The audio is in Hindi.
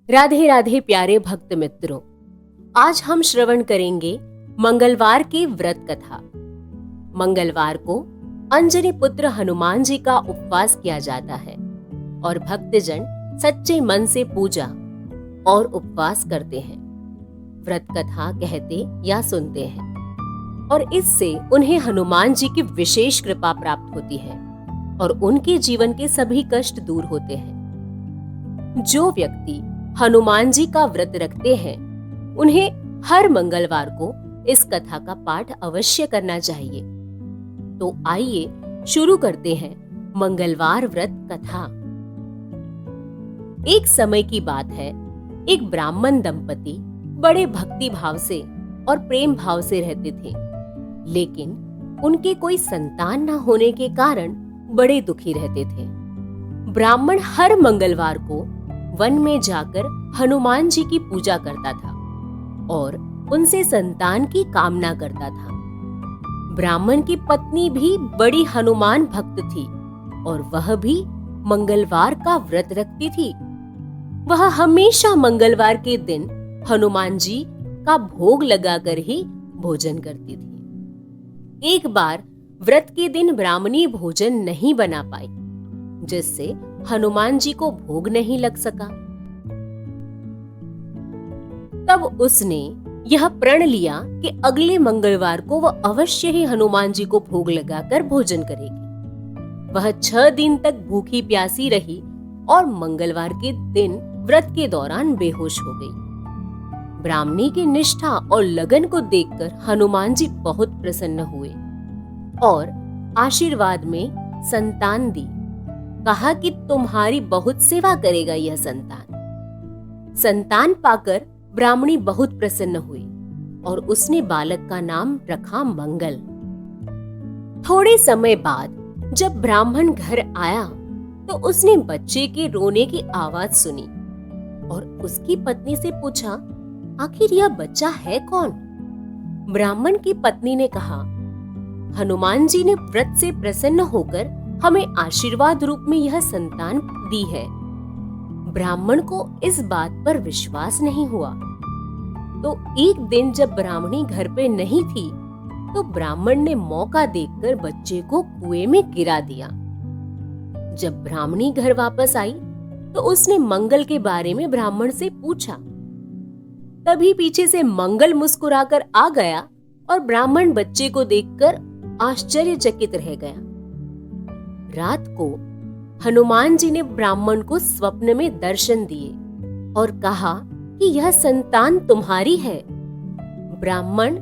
राधे राधे प्यारे भक्त मित्रों, आज हम श्रवण करेंगे मंगलवार की व्रत कथा। मंगलवार को अंजनी पुत्र हनुमान जी का उपवास किया जाता है और भक्तजन सच्चे मन से पूजा और उपवास करते हैं, व्रत कथा कहते या सुनते हैं और इससे उन्हें हनुमान जी की विशेष कृपा प्राप्त होती है और उनके जीवन के सभी कष्ट दूर होते हैं। जो व्यक्ति हनुमान जी का व्रत रखते हैं उन्हें हर मंगलवार को इस कथा का पाठ अवश्य करना चाहिए। तो आइए शुरू करते हैं मंगलवार व्रत कथा। एक समय की बात है, एक ब्राह्मण दंपति बड़े भक्ति भाव से और प्रेम भाव से रहते थे, लेकिन उनके कोई संतान न होने के कारण बड़े दुखी रहते थे। ब्राह्मण हर मंगलवार को वन में जाकर हनुमान जी की पूजा करता था और उनसे संतान की कामना करता था। ब्राह्मण की पत्नी भी बड़ी हनुमान भक्त थी और वह भी मंगलवार का व्रत रखती थी। वह हमेशा मंगलवार के दिन हनुमान जी का भोग लगाकर ही भोजन करती थी। एक बार व्रत के दिन ब्राह्मणी भोजन नहीं बना पाई, जिससे हनुमान जी को भोग नहीं लग सका। तब उसने यह प्रण लिया कि अगले मंगलवार को वह अवश्य ही हनुमान जी को भोग लगाकर भोजन करेगी। वह 6 दिन तक भूखी प्यासी रही और मंगलवार के दिन व्रत के दौरान बेहोश हो गई। ब्राह्मणी की निष्ठा और लगन को देखकर हनुमान जी बहुत प्रसन्न हुए और आशीर्वाद में संतान दी। कहा कि तुम्हारी बहुत सेवा करेगा यह संतान। संतान पाकर ब्राह्मणी बहुत प्रसन्न हुई और उसने बालक का नाम रखा मंगल। थोड़े समय बाद जब ब्राह्मण घर आया तो उसने बच्चे के रोने की आवाज सुनी और उसकी पत्नी से पूछा, आखिर यह बच्चा है कौन? ब्राह्मण की पत्नी ने कहा, हनुमान जी ने व्रत से प्रसन्न होकर हमें आशीर्वाद रूप में यह संतान दी है। ब्राह्मण को इस बात पर विश्वास नहीं हुआ। तो एक दिन जब ब्राह्मणी घर पे नहीं थी तो ब्राह्मण ने मौका देखकर बच्चे को कुएं में गिरा दिया। जब ब्राह्मणी घर वापस आई तो उसने मंगल के बारे में ब्राह्मण से पूछा। तभी पीछे से मंगल मुस्कुराकर आ गया और ब्राह्मण बच्चे को देखकर आश्चर्यचकित रह गया। रात को हनुमान जी ने ब्राह्मण को स्वप्न में दर्शन दिए और कहा कि यह संतान तुम्हारी है। ब्राह्मण